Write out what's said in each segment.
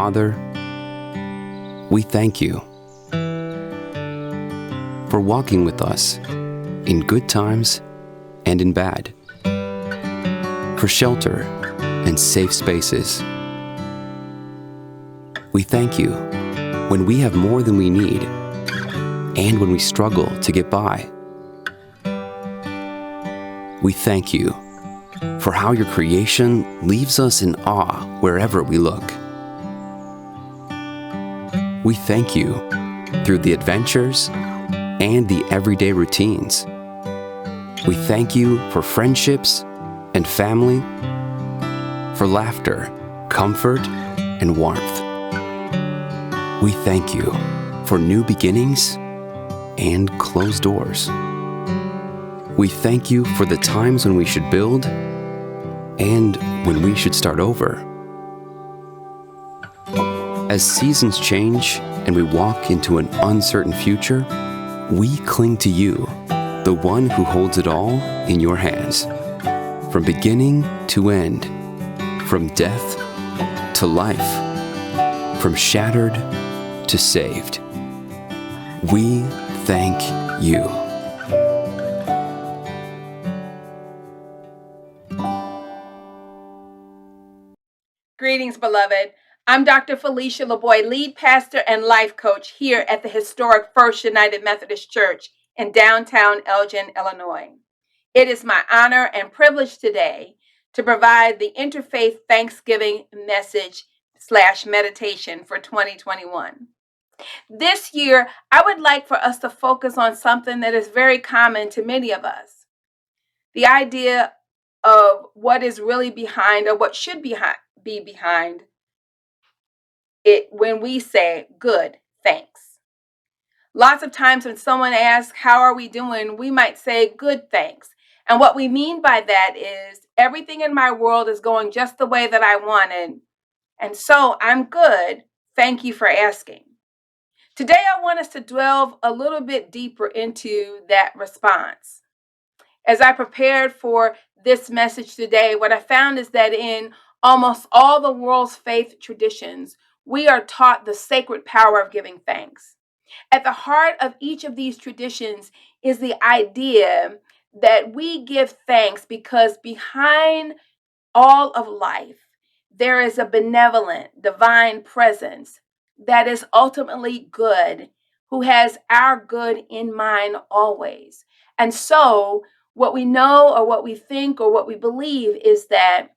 Father, we thank you for walking with us in good times and in bad, for shelter and safe spaces. We thank you when we have more than we need and when we struggle to get by. We thank you for how your creation leaves us in awe wherever we look. We thank you through the adventures and the everyday routines. We thank you for friendships and family, for laughter, comfort, and warmth. We thank you for new beginnings and closed doors. We thank you for the times when we should build and when we should start over. As seasons change and we walk into an uncertain future, we cling to you, the one who holds it all in your hands. From beginning to end, from death to life, from shattered to saved. We thank you. Greetings, beloved. I'm Dr. Felicia LeBoy, lead pastor and life coach here at the historic First United Methodist Church in downtown Elgin, Illinois. It is my honor and privilege today to provide the Interfaith Thanksgiving message/meditation for 2021. This year, I would like for us to focus on something that is very common to many of us. The idea of what is really behind or what should be behind it when we say good, thanks. Lots of times when someone asks, how are we doing? We might say good, thanks. And what we mean by that is everything in my world is going just the way that I wanted. And so I'm good. Thank you for asking. Today, I want us to delve a little bit deeper into that response. As I prepared for this message today, what I found is that in almost all the world's faith traditions, we are taught the sacred power of giving thanks. At the heart of each of these traditions is the idea that we give thanks because behind all of life, there is a benevolent, divine presence that is ultimately good, who has our good in mind always. And so, what we know or what we think or what we believe is that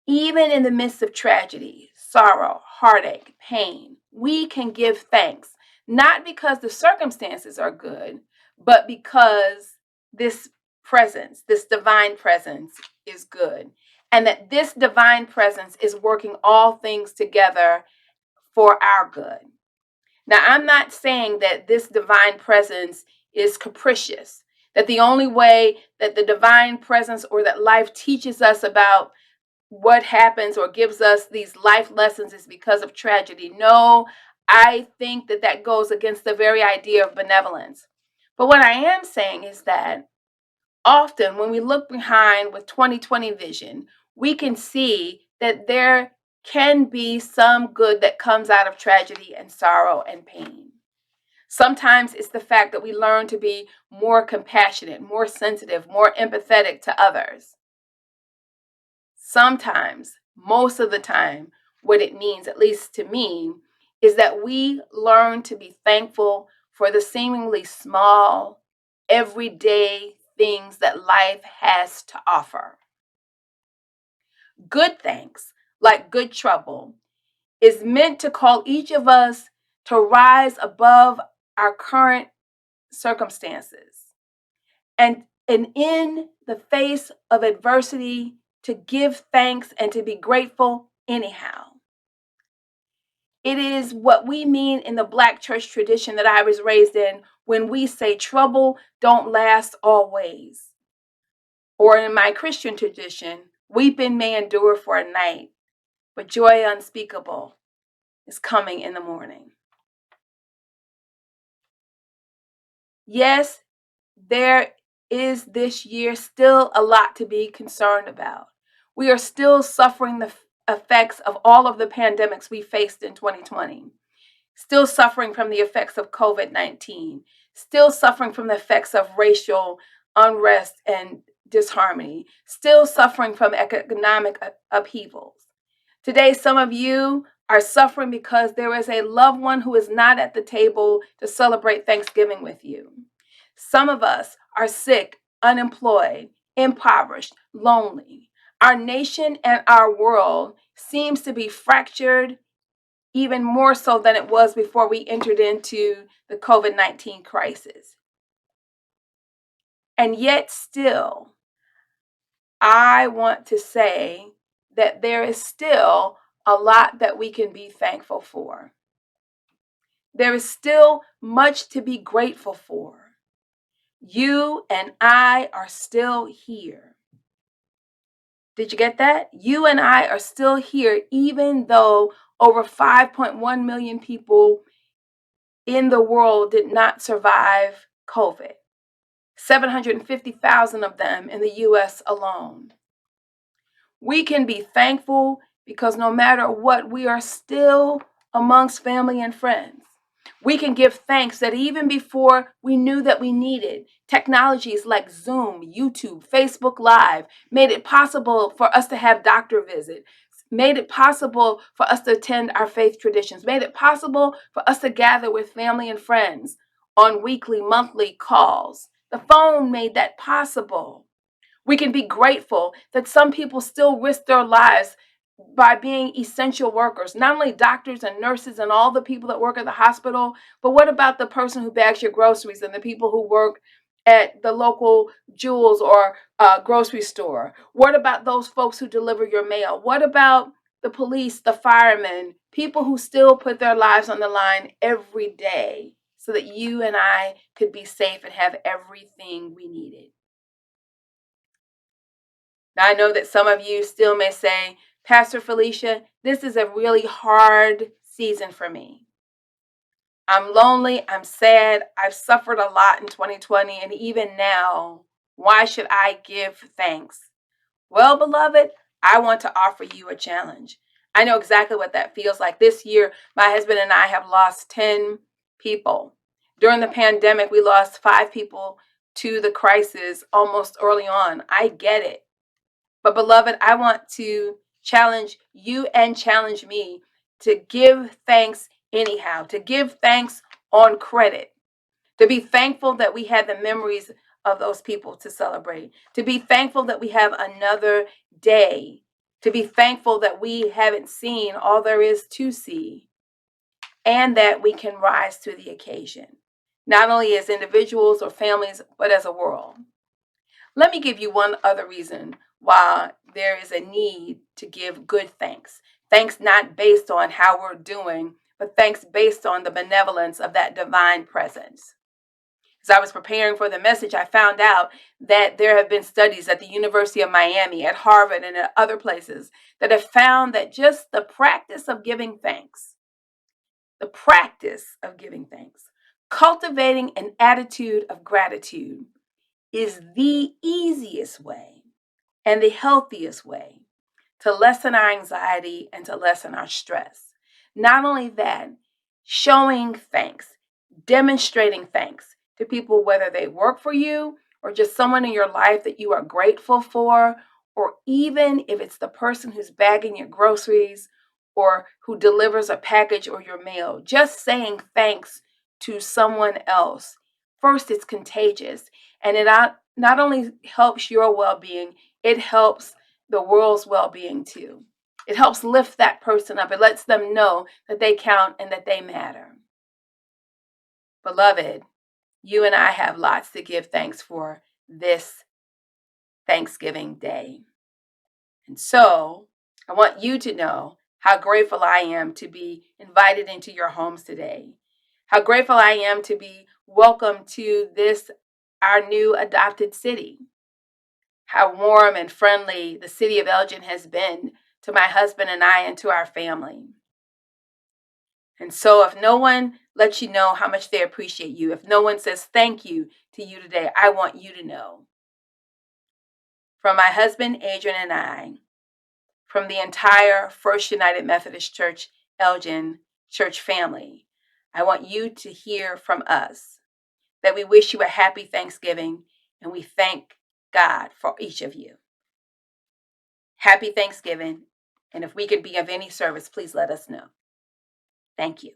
even in the midst of tragedy, sorrow, heartache, pain, we can give thanks, not because the circumstances are good, but because this presence, this divine presence is good. And that this divine presence is working all things together for our good. Now, I'm not saying that this divine presence is capricious, that the only way that the divine presence or that life teaches us about what happens or gives us these life lessons is because of tragedy. No, I think that that goes against the very idea of benevolence. But what I am saying is that often when we look behind with 2020 vision, we can see that there can be some good that comes out of tragedy and sorrow and pain. Sometimes it's the fact that we learn to be more compassionate, more sensitive, more empathetic to others. Sometimes, most of the time, what it means, at least to me, is that we learn to be thankful for the seemingly small, everyday things that life has to offer. Good thanks, like good trouble, is meant to call each of us to rise above our current circumstances and in the face of adversity, to give thanks and to be grateful anyhow. It is what we mean in the Black church tradition that I was raised in when we say trouble don't last always. Or in my Christian tradition, weeping may endure for a night, but joy unspeakable is coming in the morning. Yes, there is this year still a lot to be concerned about. We are still suffering the effects of all of the pandemics we faced in 2020, still suffering from the effects of COVID-19, still suffering from the effects of racial unrest and disharmony, still suffering from economic upheavals. Today, some of you are suffering because there is a loved one who is not at the table to celebrate Thanksgiving with you. Some of us are sick, unemployed, impoverished, lonely. Our nation and our world seems to be fractured even more so than it was before we entered into the COVID-19 crisis. And yet still, I want to say that there is still a lot that we can be thankful for. There is still much to be grateful for. You and I are still here. Did you get that? You and I are still here, even though over 5.1 million people in the world did not survive COVID. 750,000 of them in the US alone. We can be thankful because no matter what, we are still amongst family and friends. We can give thanks that even before we knew that we needed, technologies like Zoom, YouTube, Facebook Live made it possible for us to have doctor visits, made it possible for us to attend our faith traditions, made it possible for us to gather with family and friends on weekly, monthly calls. The phone made that possible. We can be grateful that some people still risk their lives by being essential workers, not only doctors and nurses and all the people that work at the hospital, but what about the person who bags your groceries and the people who work at the local Jewels or grocery store? What about those folks who deliver your mail? What about the police, the firemen, people who still put their lives on the line every day so that you and I could be safe and have everything we needed? Now, I know that some of you still may say, Pastor Felicia, this is a really hard season for me. I'm lonely, I'm sad, I've suffered a lot in 2020, and even now, why should I give thanks? Well, beloved, I want to offer you a challenge. I know exactly what that feels like. This year, my husband and I have lost 10 people. During the pandemic, we lost 5 people to the crisis almost early on. I get it. But beloved, I want to challenge you and challenge me to give thanks anyhow, to give thanks on credit, to be thankful that we had the memories of those people to celebrate, to be thankful that we have another day, to be thankful that we haven't seen all there is to see, and that we can rise to the occasion, not only as individuals or families, but as a world. Let me give you one other reason why there is a need to give good thanks. Thanks not based on how we're doing, but thanks based on the benevolence of that divine presence. As I was preparing for the message, I found out that there have been studies at the University of Miami, at Harvard, and at other places that have found that just the practice of giving thanks, cultivating an attitude of gratitude is the easiest way and the healthiest way to lessen our anxiety and to lessen our stress. Not only that, showing thanks, demonstrating thanks to people, whether they work for you or just someone in your life that you are grateful for, or even if it's the person who's bagging your groceries or who delivers a package or your mail, just saying thanks to someone else. First, it's contagious, and it not only helps your well-being, it helps the world's well-being too. It helps lift that person up. It lets them know that they count and that they matter. Beloved, you and I have lots to give thanks for this Thanksgiving Day. And so I want you to know how grateful I am to be invited into your homes today. How grateful I am to be welcomed to this, our new adopted city. How warm and friendly the city of Elgin has been to my husband and I and to our family. And so if no one lets you know how much they appreciate you, if no one says thank you to you today, I want you to know. From my husband, Adrian, and I, from the entire First United Methodist Church Elgin church family, I want you to hear from us that we wish you a happy Thanksgiving and we thank God for each of you. Happy Thanksgiving. And if we could be of any service, please let us know. Thank you.